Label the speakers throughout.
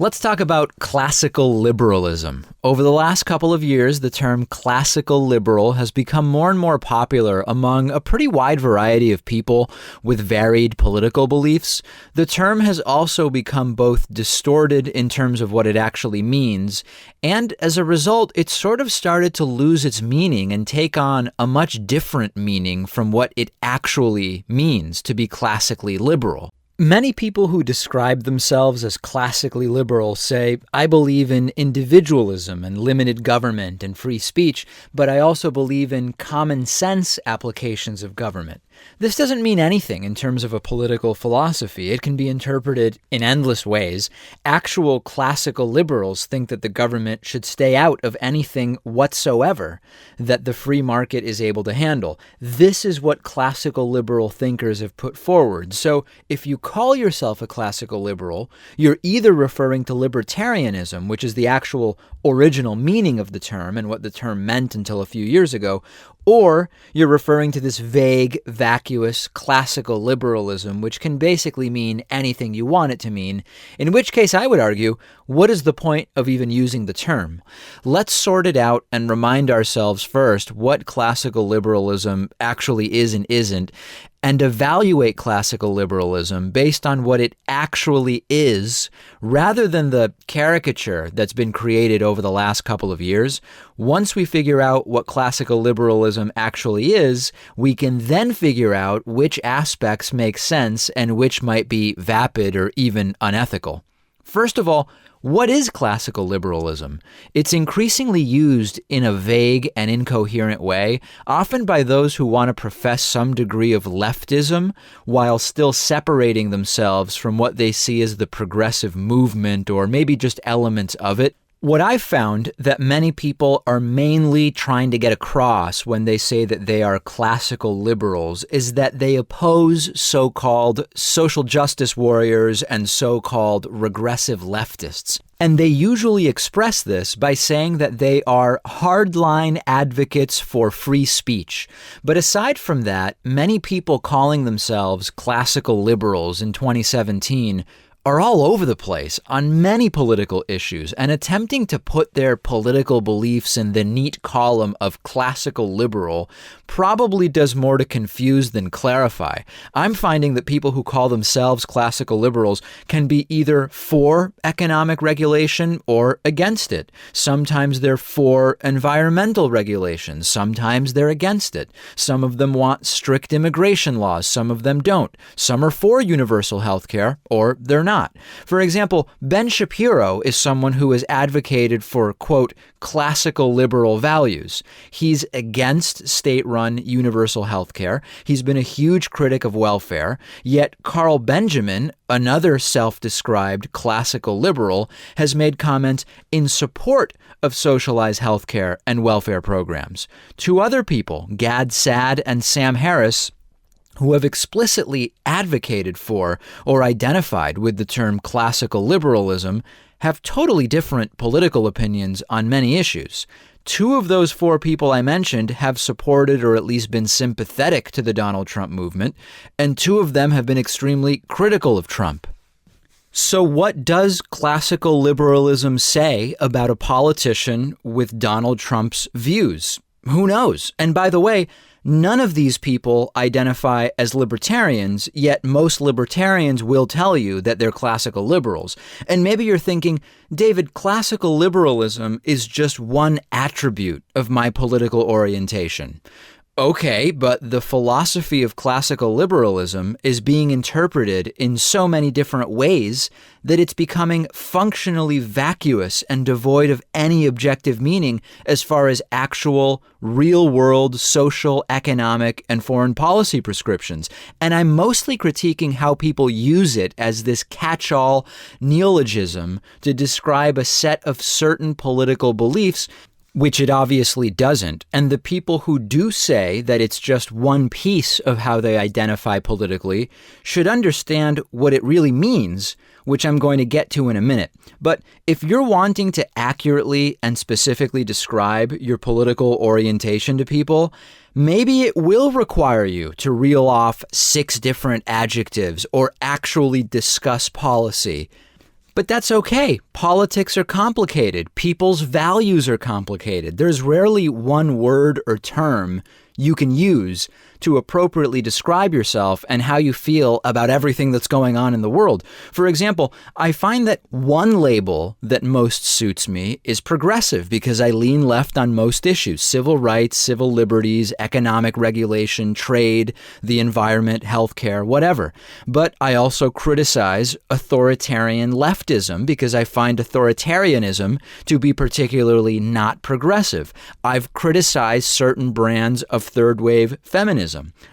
Speaker 1: Let's talk about classical liberalism. Over the last couple of years, the term classical liberal has become more and more popular among a pretty wide variety of people with varied political beliefs. The term has also become both distorted in terms of what it actually means, and as a result, it's sort of started to lose its meaning and take on a much different meaning from what it actually means to be classically liberal. Many people who describe themselves as classically liberal say, I believe in individualism and limited government and free speech, but I also believe in common sense applications of government. This doesn't mean anything in terms of a political philosophy. It can be interpreted in endless ways. Actual classical liberals think that the government should stay out of anything whatsoever that the free market is able to handle. This is what classical liberal thinkers have put forward. So if you call yourself a classical liberal, you're either referring to libertarianism, which is the actual original meaning of the term and what the term meant until a few years ago, or you're referring to this vague, vacuous, classical liberalism, which can basically mean anything you want it to mean, in which case I would argue, what is the point of even using the term? Let's sort it out and remind ourselves first what classical liberalism actually is and isn't, and evaluate classical liberalism based on what it actually is, rather than the caricature that's been created over the last couple of years. Once we figure out what classical liberalism actually is, we can then figure out which aspects make sense and which might be vapid or even unethical. First of all, what is classical liberalism? It's increasingly used in a vague and incoherent way, often by those who want to profess some degree of leftism while still separating themselves from what they see as the progressive movement or maybe just elements of it. What I've found that many people are mainly trying to get across when they say that they are classical liberals is that they oppose so-called social justice warriors and so-called regressive leftists. And they usually express this by saying that they are hardline advocates for free speech. But aside from that, many people calling themselves classical liberals in 2017 are all over the place on many political issues and attempting to put their political beliefs in the neat column of classical liberal probably does more to confuse than clarify. I'm finding that people who call themselves classical liberals can be either for economic regulation or against it. Sometimes they're for environmental regulation. Sometimes they're against it. Some of them want strict immigration laws. Some of them don't. Some are for universal health care, or they're not. For example, Ben Shapiro is someone who has advocated for, quote, classical liberal values. He's against state-run universal health care. He's been a huge critic of welfare. Yet Carl Benjamin, another self-described classical liberal, has made comments in support of socialized health care and welfare programs. Two other people, Gad Saad and Sam Harris, who have explicitly advocated for or identified with the term classical liberalism, have totally different political opinions on many issues. Two of those four people I mentioned have supported or at least been sympathetic to the Donald Trump movement, and two of them have been extremely critical of Trump. So what does classical liberalism say about a politician with Donald Trump's views? Who knows? And by the way, none of these people identify as libertarians, yet most libertarians will tell you that they're classical liberals. And maybe you're thinking, David, classical liberalism is just one attribute of my political orientation. Okay, but the philosophy of classical liberalism is being interpreted in so many different ways that it's becoming functionally vacuous and devoid of any objective meaning as far as actual, real-world, social, economic, and foreign policy prescriptions. And I'm mostly critiquing how people use it as this catch-all neologism to describe a set of certain political beliefs, which it obviously doesn't. And the people who do say that it's just one piece of how they identify politically should understand what it really means, which I'm going to get to in a minute. But if you're wanting to accurately and specifically describe your political orientation to people, maybe it will require you to reel off 6 different adjectives or actually discuss policy. But that's okay. Politics are complicated. People's values are complicated. There's rarely one word or term you can use to appropriately describe yourself and how you feel about everything that's going on in the world. For example, I find that one label that most suits me is progressive because I lean left on most issues: civil rights, civil liberties, economic regulation, trade, the environment, healthcare, whatever. But I also criticize authoritarian leftism because I find authoritarianism to be particularly not progressive. I've criticized certain brands of third-wave feminism.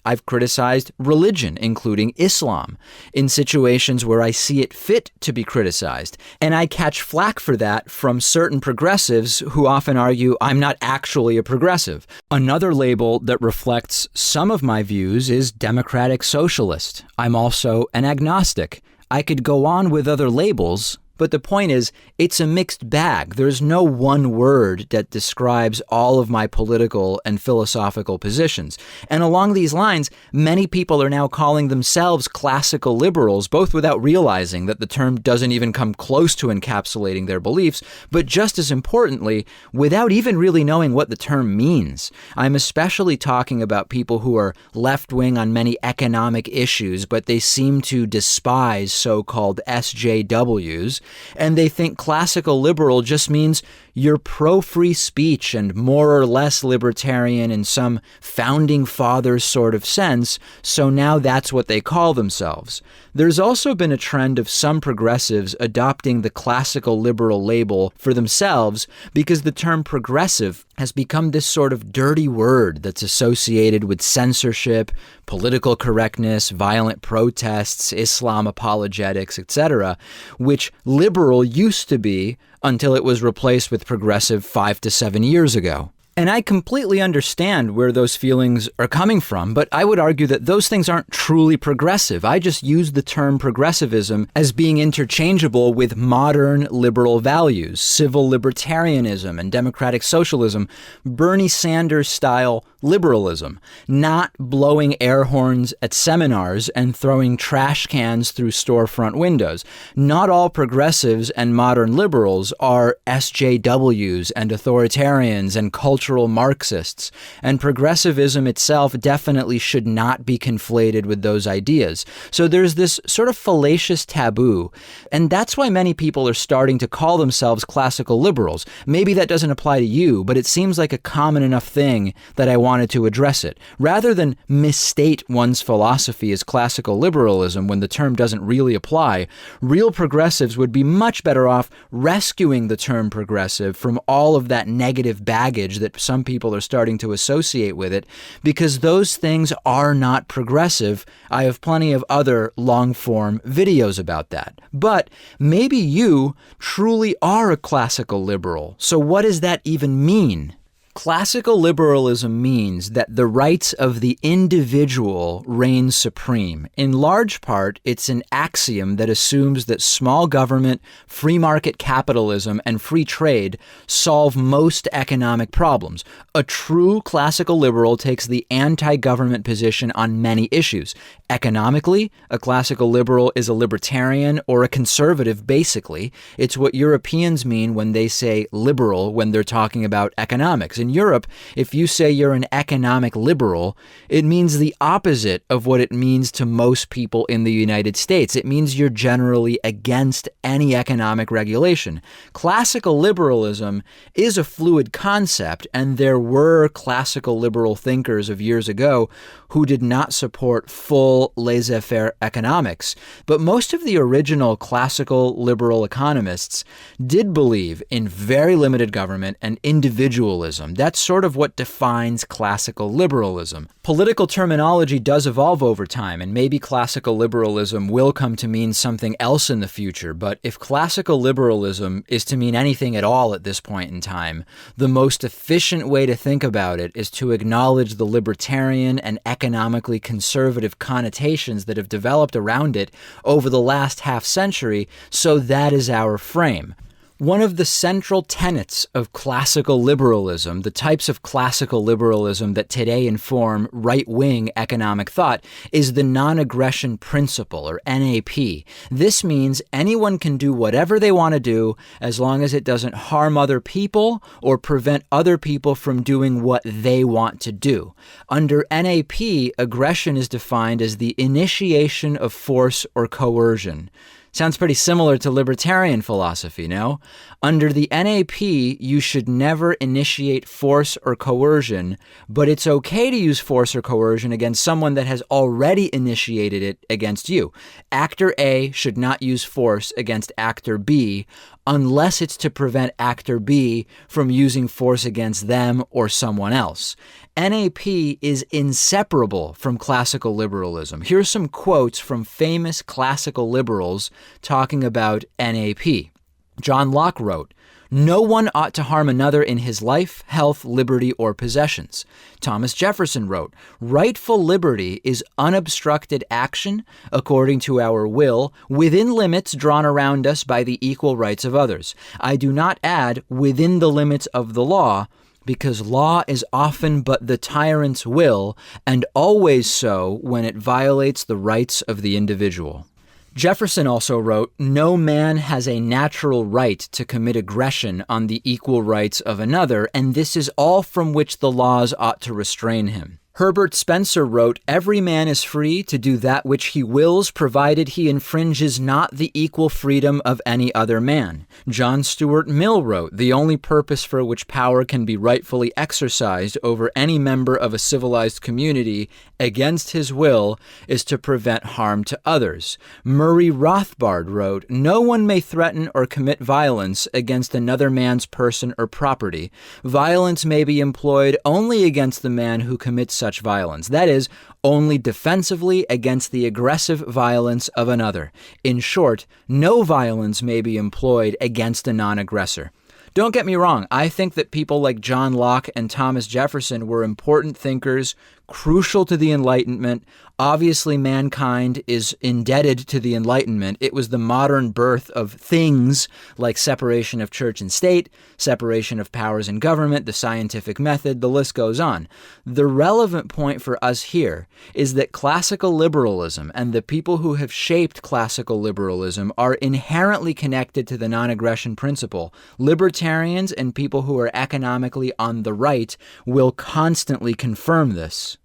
Speaker 1: I've criticized religion, including Islam, in situations where I see it fit to be criticized. And I catch flack for that from certain progressives who often argue I'm not actually a progressive. Another label that reflects some of my views is democratic socialist. I'm also an agnostic. I could go on with other labels, but the point is, it's a mixed bag. There's no one word that describes all of my political and philosophical positions. And along these lines, many people are now calling themselves classical liberals, both without realizing that the term doesn't even come close to encapsulating their beliefs, but just as importantly, without even really knowing what the term means. I'm especially talking about people who are left-wing on many economic issues, but they seem to despise so-called SJWs. And they think classical liberal just means you're pro-free speech and more or less libertarian in some founding fathers sort of sense, so now that's what they call themselves. There's also been a trend of some progressives adopting the classical liberal label for themselves because the term progressive has become this sort of dirty word that's associated with censorship, political correctness, violent protests, Islam apologetics, etc., which liberal used to be until it was replaced with progressive 5 to 7 years ago. And I completely understand where those feelings are coming from, but I would argue that those things aren't truly progressive. I just use the term progressivism as being interchangeable with modern liberal values, civil libertarianism and democratic socialism, Bernie Sanders-style liberalism, not blowing air horns at seminars and throwing trash cans through storefront windows. Not all progressives and modern liberals are SJWs and authoritarians and cultural Marxists, and progressivism itself definitely should not be conflated with those ideas. So there's this sort of fallacious taboo, and that's why many people are starting to call themselves classical liberals. Maybe that doesn't apply to you, but it seems like a common enough thing that I wanted to address it. Rather than misstate one's philosophy as classical liberalism when the term doesn't really apply, real progressives would be much better off rescuing the term progressive from all of that negative baggage that some people are starting to associate with it, because those things are not progressive. I have plenty of other long-form videos about that. But maybe you truly are a classical liberal. So what does that even mean? Classical liberalism means that the rights of the individual reign supreme. In large part, it's an axiom that assumes that small government, free market capitalism, and free trade solve most economic problems. A true classical liberal takes the anti-government position on many issues. Economically, a classical liberal is a libertarian or a conservative, basically. It's what Europeans mean when they say liberal when they're talking about economics. In Europe, if you say you're an economic liberal, it means the opposite of what it means to most people in the United States. It means you're generally against any economic regulation. Classical liberalism is a fluid concept, and there were classical liberal thinkers of years ago who did not support full laissez-faire economics. But most of the original classical liberal economists did believe in very limited government and individualism. That's sort of what defines classical liberalism. Political terminology does evolve over time, and maybe classical liberalism will come to mean something else in the future, but if classical liberalism is to mean anything at all at this point in time, the most efficient way to think about it is to acknowledge the libertarian and economically conservative connotations that have developed around it over the last half century, so that is our frame. One of the central tenets of classical liberalism, the types of classical liberalism that today inform right-wing economic thought, is the non-aggression principle, or NAP. This means anyone can do whatever they want to do as long as it doesn't harm other people or prevent other people from doing what they want to do. Under NAP, aggression is defined as the initiation of force or coercion. Sounds pretty similar to libertarian philosophy, no? Under the NAP, you should never initiate force or coercion, but it's okay to use force or coercion against someone that has already initiated it against you. Actor A should not use force against actor B unless it's to prevent actor B from using force against them or someone else. NAP is inseparable from classical liberalism. Here's some quotes from famous classical liberals talking about NAP. John Locke wrote, "No one ought to harm another in his life, health, liberty, or possessions." Thomas Jefferson wrote, "Rightful liberty is unobstructed action, according to our will, within limits drawn around us by the equal rights of others. I do not add within the limits of the law, because law is often but the tyrant's will, and always so when it violates the rights of the individual." Jefferson also wrote, "No man has a natural right to commit aggression on the equal rights of another, and this is all from which the laws ought to restrain him." Herbert Spencer wrote, "Every man is free to do that which he wills, provided he infringes not the equal freedom of any other man." John Stuart Mill wrote, "The only purpose for which power can be rightfully exercised over any member of a civilized community against his will is to prevent harm to others." Murray Rothbard wrote, "No one may threaten or commit violence against another man's person or property. Violence may be employed only against the man who commits such violence, that is, only defensively against the aggressive violence of another. In short, no violence may be employed against a non-aggressor." Don't get me wrong, I think that people like John Locke and Thomas Jefferson were important thinkers, crucial to the Enlightenment. Obviously, mankind is indebted to the Enlightenment. It was the modern birth of things like separation of church and state, separation of powers in government, the scientific method, the list goes on. The relevant point for us here is that classical liberalism and the people who have shaped classical liberalism are inherently connected to the non-aggression principle. Libertarians and people who are economically on the right will constantly confirm this.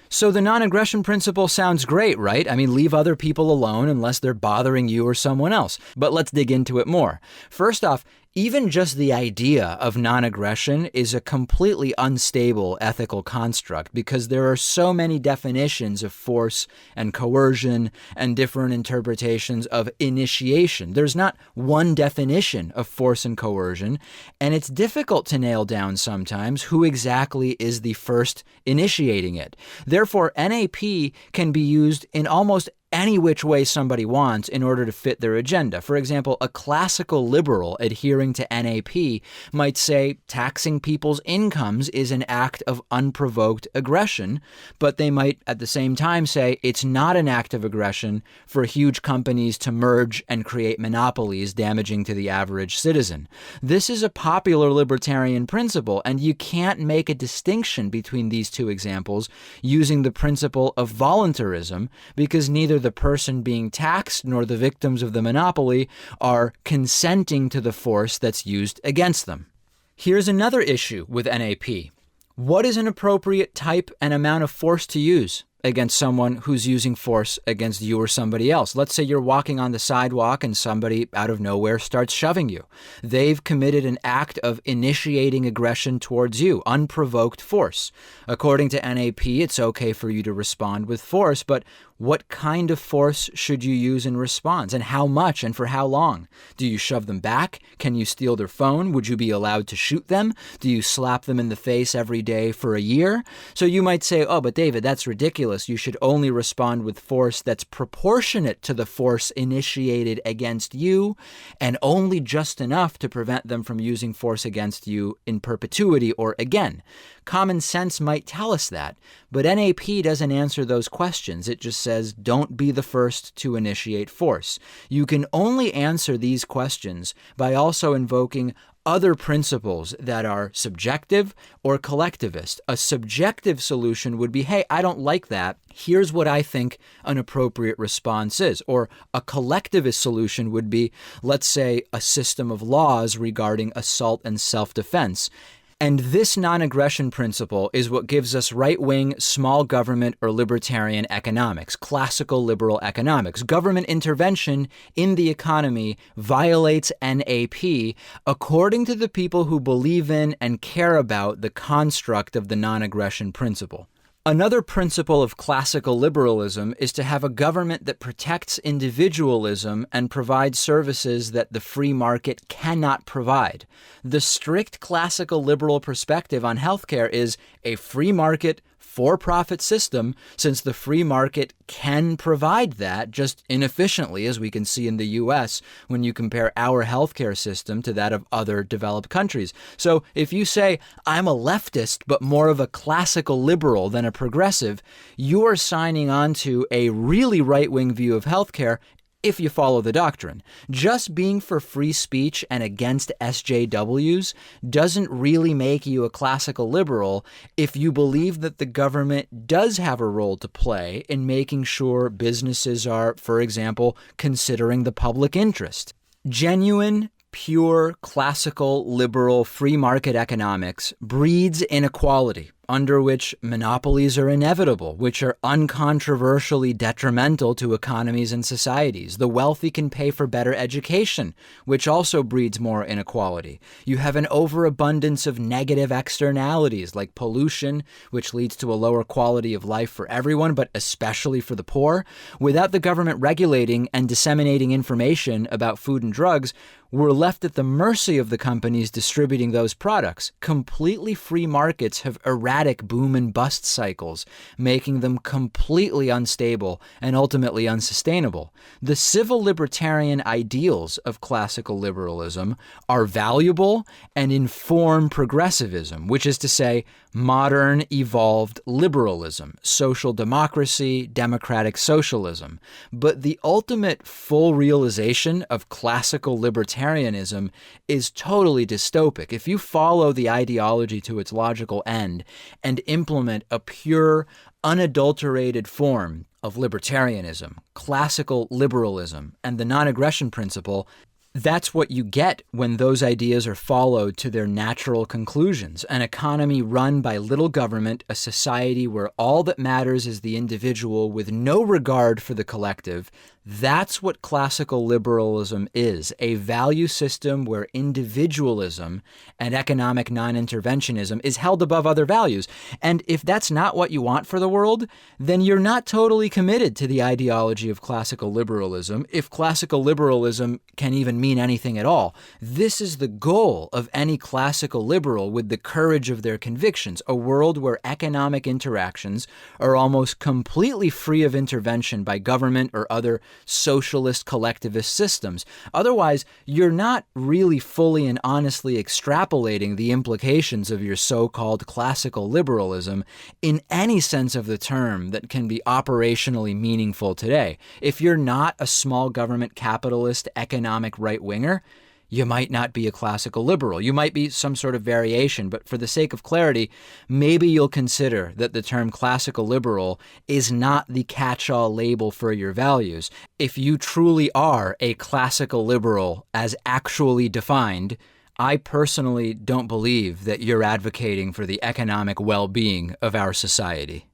Speaker 1: So the non-aggression principle sounds great, right? I mean, leave other people alone unless they're bothering you or someone else. But let's dig into it more. First off, even just the idea of non-aggression is a completely unstable ethical construct because there are so many definitions of force and coercion and different interpretations of initiation. There's not one definition of force and coercion, and it's difficult to nail down sometimes who exactly is the first initiating it. Therefore, NAP can be used in almost any which way somebody wants in order to fit their agenda. For example, a classical liberal adhering to NAP might say taxing people's incomes is an act of unprovoked aggression, but they might at the same time say it's not an act of aggression for huge companies to merge and create monopolies damaging to the average citizen. This is a popular libertarian principle, and you can't make a distinction between these two examples using the principle of voluntarism because neither the person being taxed nor the victims of the monopoly are consenting to the force that's used against them. Here's another issue with NAP. What is an appropriate type and amount of force to use against someone who's using force against you or somebody else? Let's say you're walking on the sidewalk and somebody out of nowhere starts shoving you. They've committed an act of initiating aggression towards you, unprovoked force. According to NAP, it's okay for you to respond with force, but what kind of force should you use in response, and how much and for how long? Do you shove them back? Can you steal their phone? Would you be allowed to shoot them? Do you slap them in the face every day for a year? So you might say, oh, but David, that's ridiculous. You should only respond with force that's proportionate to the force initiated against you, and only just enough to prevent them from using force against you in perpetuity or again. Common sense might tell us that, but NAP doesn't answer those questions. It just says, don't be the first to initiate force. You can only answer these questions by also invoking other principles that are subjective or collectivist. A subjective solution would be, hey, I don't like that. Here's what I think an appropriate response is. Or a collectivist solution would be, let's say, a system of laws regarding assault and self-defense. And this non-aggression principle is what gives us right-wing, small government, or libertarian economics, classical liberal economics. Government intervention in the economy violates NAP according to the people who believe in and care about the construct of the non-aggression principle. Another principle of classical liberalism is to have a government that protects individualism and provides services that the free market cannot provide. The strict classical liberal perspective on healthcare is a free market, for-profit system, since the free market can provide that just inefficiently, as we can see in the U.S. when you compare our healthcare system to that of other developed countries. So if you say, I'm a leftist, but more of a classical liberal than a progressive, you are signing on to a really right-wing view of healthcare if you follow the doctrine. Just being for free speech and against SJWs doesn't really make you a classical liberal if you believe that the government does have a role to play in making sure businesses are, for example, considering the public interest. Genuine, pure, classical, liberal, free market economics breeds inequality, under which monopolies are inevitable, which are uncontroversially detrimental to economies and societies. The wealthy can pay for better education, which also breeds more inequality. You have an overabundance of negative externalities like pollution, which leads to a lower quality of life for everyone, but especially for the poor. Without the government regulating and disseminating information about food and drugs, we're left at the mercy of the companies distributing those products. Completely free markets have erratic boom and bust cycles, making them completely unstable and ultimately unsustainable. The civil libertarian ideals of classical liberalism are valuable and inform progressivism, which is to say, modern, evolved liberalism, social democracy, democratic socialism. But the ultimate full realization of classical libertarianism is totally dystopic. If you follow the ideology to its logical end and implement a pure, unadulterated form of libertarianism, classical liberalism, and the non-aggression principle, that's what you get when those ideas are followed to their natural conclusions. An economy run by little government, a society where all that matters is the individual with no regard for the collective. That's what classical liberalism is, a value system where individualism and economic non-interventionism is held above other values. And if that's not what you want for the world, then you're not totally committed to the ideology of classical liberalism, if classical liberalism can even mean anything at all. This is the goal of any classical liberal with the courage of their convictions, a world where economic interactions are almost completely free of intervention by government or other socialist collectivist systems. Otherwise, you're not really fully and honestly extrapolating the implications of your so-called classical liberalism in any sense of the term that can be operationally meaningful today. If you're not a small government capitalist economic right-winger, you might not be a classical liberal. You might be some sort of variation, but for the sake of clarity, maybe you'll consider that the term classical liberal is not the catch-all label for your values. If you truly are a classical liberal as actually defined, I personally don't believe that you're advocating for the economic well-being of our society.